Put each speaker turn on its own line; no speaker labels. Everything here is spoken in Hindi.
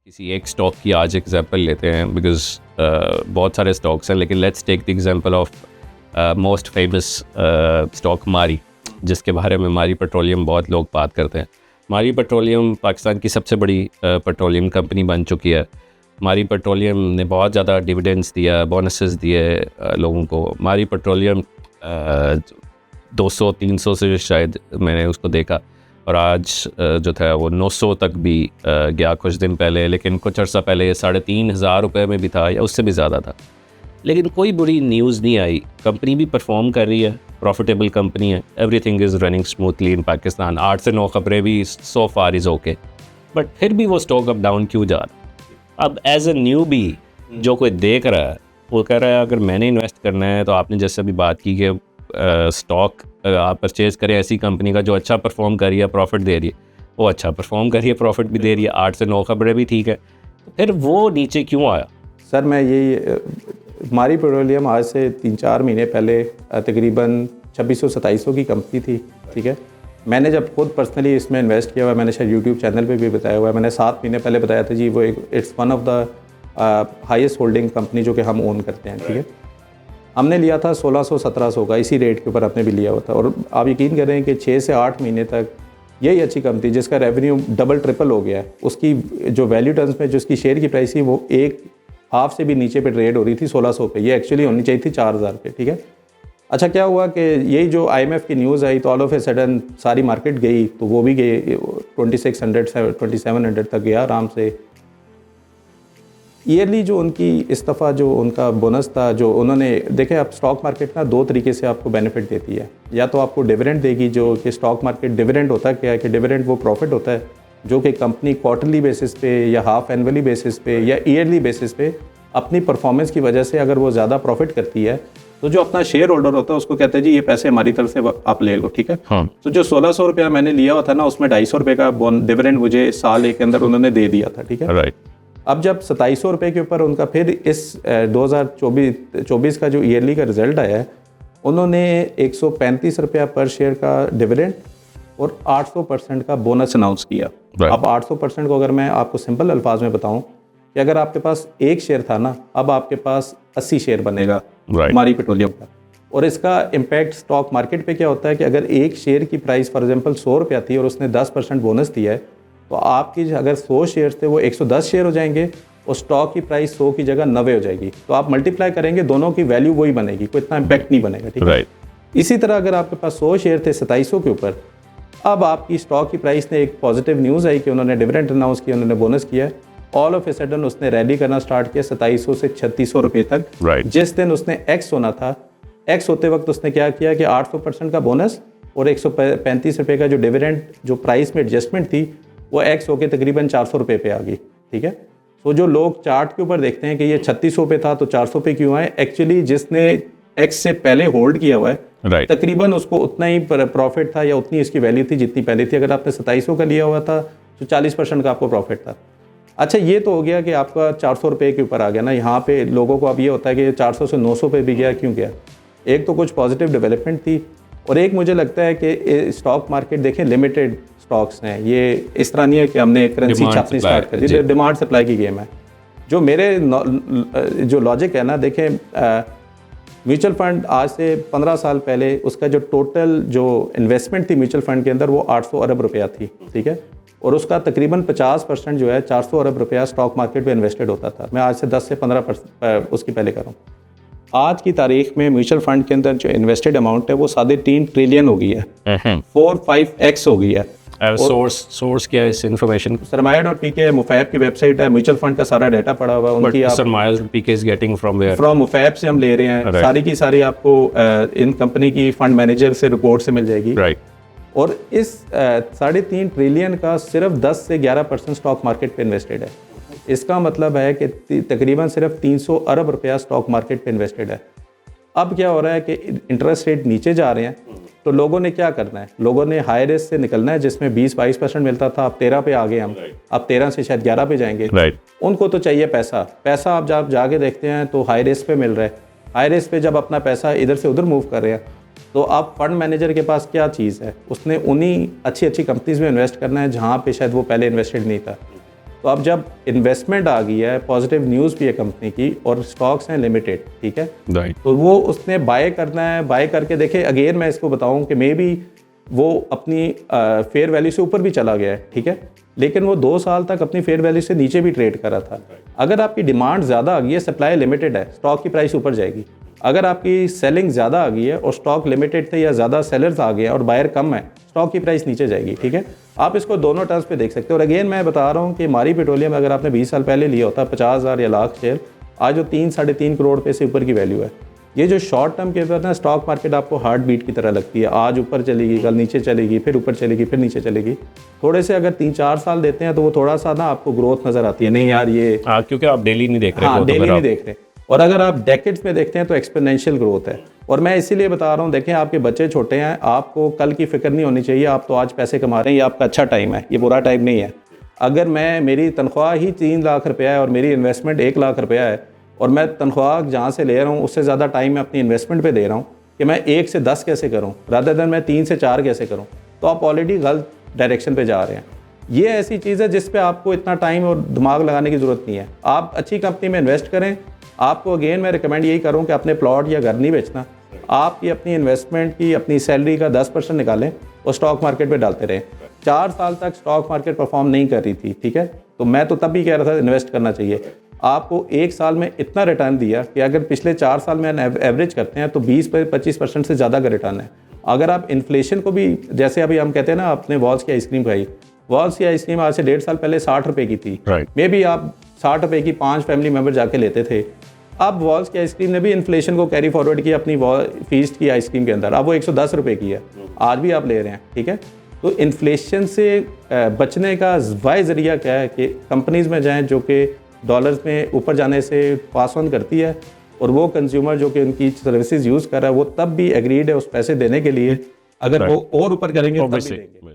किसी एक स्टॉक की आज एग्जांपल लेते हैं बिकॉज बहुत सारे स्टॉक्स हैं, लेकिन let's take the example of most famous stock मारी, जिसके बारे में मारी पेट्रोलियम बहुत लोग बात करते हैं। मारी पेट्रोलियम पाकिस्तान की सबसे बड़ी पेट्रोलियम कंपनी बन चुकी है। मारी पेट्रोलियम ने बहुत ज़्यादा डिविडेंड्स दिया, बोनसेस दिए लोगों को। मारी पेट्रोलियम 200-300 से शायद मैंने उसको देखा, और आज जो था वो 900 तक भी गया कुछ दिन पहले, लेकिन कुछ अर्सा पहले 3,500 रुपये में भी था या उससे भी ज़्यादा था। लेकिन कोई बुरी न्यूज़ नहीं आई, कंपनी भी परफॉर्म कर रही है, प्रॉफिटेबल कंपनी है, एवरीथिंग इज़ रनिंग स्मूथली इन पाकिस्तान। 8 से 9 खबरें भी सो फार इज़ ओके, बट फिर भी वो स्टॉक अप डाउन क्यों जा रहा? अब एज ए न्यू भी जो कोई देख रहा है वो कह रहा है अगर मैंने इन्वेस्ट करना है तो आपने जैसे अभी बात की कि स्टॉक आप परचेज़ करें ऐसी कंपनी का जो अच्छा परफॉर्म कर रही है, प्रॉफिट दे रही है। वो अच्छा परफॉर्म कर रही है, प्रॉफिट भी दे रही है, 8 से 9 खबरें भी ठीक है, तो फिर वो नीचे क्यों आया?
सर मैं यही मारी पेट्रोलियम आज से 3-4 महीने पहले तकरीबन 2600-2700 की कंपनी थी, ठीक है। मैंने जब खुद पर्सनली इसमें इन्वेस्ट किया हुआ, मैंने शायद यूट्यूब चैनल पे भी बताया हुआ है, मैंने 7 महीने पहले बताया था जी, वो it's one of the highest holding company जो कि हम ओन करते हैं, ठीक है। हमने लिया था 1600-1700 का, इसी रेट के ऊपर आपने भी लिया हुआ था, और आप यकीन करें कि 6 से 8 महीने तक यही अच्छी कंपनी जिसका रेवेन्यू डबल ट्रिपल हो गया है, उसकी जो वैल्यू टर्म्स में जो उसकी शेयर की प्राइस थी वो एक हाफ से भी नीचे पे ट्रेड हो रही थी 1600 पे, ये एक्चुअली होनी चाहिए थी 4000 पे, ठीक है। अच्छा क्या हुआ कि यही जो IMF की न्यूज़ आई तो ऑल ऑफ ए सडन सारी मार्केट गई, तो वो भी गई 2600-2700 तक गया आराम से। ईयरली जो उनकी इस दफ़ा जो उनका बोनस था, जो उन्होंने देखें, आप स्टॉक मार्केट ना 2 तरीके से आपको बेनिफिट देती है। या तो आपको डिविडेंड देगी, जो कि स्टॉक मार्केट डिविडेंड होता क्या है कि डिविडेंड वो प्रॉफिट होता है जो कि कंपनी क्वार्टरली बेसिस पे या हाफ एनुअली बेसिस पे या ईयरली बेसिस पे अपनी परफॉर्मेंस की वजह से अगर वो ज़्यादा प्रॉफिट करती है तो जो अपना शेयर होल्डर होता है उसको कहते हैं जी ये पैसे हमारी तरफ से आप ले लो, ठीक है।
हाँ।
तो जो 1600 रुपया मैंने लिया हुआ था ना, उसमें 250 रुपये का डिविडेंड मुझे साल एक के अंदर उन्होंने दे दिया था, ठीक है।
राइट।
अब जब 2700 रुपये के ऊपर उनका फिर इस 2024 का जो ईयरली का रिजल्ट आया है, उन्होंने 135 रुपया पर शेयर का डिविडेंड और 800% का बोनस अनाउंस किया। अब 800% को अगर मैं आपको सिंपल अल्फाज में बताऊं कि अगर आपके पास एक शेयर था ना, अब आपके पास 80 शेयर बनेगा मारी पेट्रोलियम का। और इसका इम्पैक्ट स्टॉक मार्केट पे क्या होता है कि अगर एक शेयर की प्राइस फॉर एग्जांपल 100 रुपया थी और उसने 10% बोनस दिया है, तो आपकी अगर 100 शेयर थे वो 110 शेयर हो जाएंगे और स्टॉक की प्राइस 100 की जगह 90 हो जाएगी। तो आप मल्टीप्लाई करेंगे, दोनों की वैल्यू वही बनेगी, कोई इतना इम्पैक्ट नहीं बनेगा, ठीक है। इसी तरह अगर आपके पास 100 शेयर थे 2700 के ऊपर, अब आपकी स्टॉक की प्राइस ने एक पॉजिटिव न्यूज़ आई कि उन्होंने डिविडेंड अनाउंस किया, उन्होंने बोनस किया, ऑल ऑफ ए सडन उसने रैली करना स्टार्ट किया 2700 से 3600 रुपये तक। जिस दिन उसने एक्स होना था, एक्स होते वक्त उसने क्या किया कि 800% का बोनस और 135 रुपये का जो डिविडेंड जो प्राइस में एडजस्टमेंट थी वो एक्स होके तकरीबन 400 रुपये पे आ गई, ठीक है। तो जो लोग चार्ट के ऊपर देखते हैं कि ये 3600 पे था तो 400 पे क्यों आए, एक्चुअली जिसने एक्स से पहले होल्ड किया हुआ है तकरीबन उसको उतना ही प्रॉफिट था या उतनी इसकी वैल्यू थी जितनी पहले थी। अगर आपने 2700 का लिया हुआ था तो 40% का आपको प्रॉफिट था। अच्छा ये तो हो गया कि आपका 400 रुपये के ऊपर आ गया ना। यहाँ पे लोगों को अब ये होता है कि 400 से 900 पे भी गया, क्यों गया? एक तो कुछ पॉजिटिव डेवलपमेंट थी, और एक मुझे लगता है कि स्टॉक मार्केट देखें लिमिटेड स्टॉक्स हैं, ये इस तरह नहीं है कि हमने करेंसी छापनी स्टार्ट कर दी, डिमांड सप्लाई की गेम है। जो मेरे जो लॉजिक है ना, देखें म्यूचुअल फंड आज से 15 साल पहले उसका जो टोटल जो इन्वेस्टमेंट थी म्यूचुअल फंड के अंदर वो 800 अरब रुपया थी, ठीक है। और उसका तकरीबन 50% जो है 400 अरब रुपया स्टॉक मार्केट में इन्वेस्टेड होता था। मैं आज से 10 से 15 उसकी पहले कर रहा हूँ। आज की तारीख में म्यूचुअल फंड के अंदर जो इन्वेस्टेड अमाउंट है वो 3.5 ट्रिलियन हो गई है, 4-5x हो गई है।
सोर्स क्या है इस इन्फॉर्मेशन?
Sarmaya.pk मुफैब की वेबसाइट है, म्यूचुअल फंड का सारा डाटा पड़ा हुआ है उनकी।
Sarmaya.pk is getting from where?
From मुफैब से हम ले रहे हैं, सारी की सारी आपको इन कंपनी की फंड मैनेजर से रिपोर्ट से मिल जाएगी। और इस 3.5 ट्रिलियन का सिर्फ 10 से 11% स्टॉक मार्केट पे इन्वेस्टेड है। इसका मतलब है कि तकरीबन सिर्फ 300 अरब रुपया स्टॉक मार्केट पे इन्वेस्टेड है। अब क्या हो रहा है कि इंटरेस्ट रेट नीचे जा रहे हैं, तो लोगों ने क्या करना है, लोगों ने हाई रिस्क से निकलना है, जिसमें 20-22% मिलता था, अब 13 पे आ गए हम, अब 13 से शायद 11 पे जाएंगे। उनको तो चाहिए पैसा आप जब जाके देखते हैं तो हाई रिस्क पे मिल रहा है। हाई रिस्क पे जब अपना पैसा इधर से उधर मूव कर रहे हैं, तो अब फंड मैनेजर के पास क्या चीज़ है, उसने उन्हीं अच्छी कंपनीज में इन्वेस्ट करना है जहाँ पे शायद वो पहले इन्वेस्टेड नहीं था। तो अब जब इन्वेस्टमेंट आ गई है, पॉजिटिव न्यूज़ भी है कंपनी की और स्टॉक्स हैं लिमिटेड, ठीक है,
राइट,
तो वो उसने बाय करना है। बाय करके देखे, अगेन मैं इसको बताऊं कि मे बी वो अपनी फेयर वैल्यू से ऊपर भी चला गया है, ठीक है, लेकिन वो 2 साल तक अपनी फेयर वैल्यू से नीचे भी ट्रेड कर रहा था। अगर आपकी डिमांड ज़्यादा आ गई है, सप्लाई लिमिटेड है, स्टॉक की प्राइस ऊपर जाएगी। अगर आपकी सेलिंग ज़्यादा आ गई है और स्टॉक लिमिटेड थे या ज़्यादा सेलर्स आ गए हैं और बायर कम है, स्टॉक की प्राइस नीचे जाएगी, ठीक है। आप इसको दोनों टर्म्स पे देख सकते हो। और अगेन मैं बता रहा हूँ कि मारी पेट्रोलियम अगर आपने 20 साल पहले लिया होता 50,000 या लाख शेयर, आज वो 3-3.5 करोड़ रुपये से ऊपर की वैल्यू है। ये जो शॉर्ट टर्म के ऊपर ना स्टॉक मार्केट आपको हार्ट बीट की तरह लगती है, आज ऊपर चलेगी, कल नीचे चलेगी, फिर ऊपर चलेगी, फिर नीचे चलेगी। थोड़े से अगर 3-4 साल देते हैं तो वो थोड़ा सा ना आपको ग्रोथ नज़र आती है, नहीं यार ये,
क्योंकि आप डेली नहीं देख रहे।
हाँ, डेली नहीं देख रहे। और अगर आप डेकेड्स में देखते हैं तो एक्सपोनेंशियल ग्रोथ है। और मैं इसीलिए बता रहा हूँ, देखें आपके बच्चे छोटे हैं, आपको कल की फिक्र नहीं होनी चाहिए। आप तो आज पैसे कमा रहे हैं, ये आपका अच्छा टाइम है, ये बुरा टाइम नहीं है। अगर मेरी तनख्वाह ही 3 लाख रुपया है और मेरी इन्वेस्टमेंट 1 लाख रुपया है और मैं तनख्वाह जहाँ से ले रहा हूँ उससे ज़्यादा टाइम मैं अपनी इन्वेस्टमेंट पे दे रहा हूँ कि मैं 1 से 10 कैसे करूँ रादर देन मैं 3 से 4 कैसे करूँ, तो आप ऑलरेडी गलत डायरेक्शन पे जा रहे हैं। ये ऐसी चीज़ है जिस पे आपको इतना टाइम और दिमाग लगाने की ज़रूरत नहीं है। आप अच्छी कंपनी में इन्वेस्ट करें। आपको अगेन मैं रिकमेंड यही करूँ कि अपने प्लॉट या घर नहीं बेचना, आपकी अपनी इन्वेस्टमेंट की अपनी सैलरी का 10% निकालें और स्टॉक मार्केट पे डालते रहें। 4 साल तक स्टॉक मार्केट परफॉर्म नहीं कर रही थी, ठीक है, तो मैं तो तब भी कह रहा था इन्वेस्ट करना चाहिए। आपको 1 साल में इतना रिटर्न दिया कि अगर पिछले 4 साल में एवरेज करते हैं तो 20-25% से ज़्यादा का रिटर्न है। अगर आप इन्फ्लेशन को भी, जैसे अभी हम कहते हैं ना, आपने वॉल्स की आइसक्रीम खाई, वॉल्स की आइसक्रीम आज से 1.5 साल पहले 60 रुपये की थी, मे बी आप 60 रुपये की 5 फैमिली मेम्बर जाके लेते थे। अब वॉल्स की आइसक्रीम ने भी इन्फ्लेशन को कैरी फॉरवर्ड किया अपनी फीस्ट की आइसक्रीम के अंदर, अब वो 110 रुपये की है, आज भी आप ले रहे हैं, ठीक है। तो इन्फ्लेशन से बचने का वाई ज़रिया क्या है कि कंपनीज़ में जाएं जो कि डॉलर्स में ऊपर जाने से पास ऑन करती है, और वो कंज्यूमर जो कि उनकी सर्विसेज यूज़ कर रहा है वो तब भी एग्रीड है उस पैसे देने के लिए, अगर वो और ऊपर करेंगे तब भी देंगे।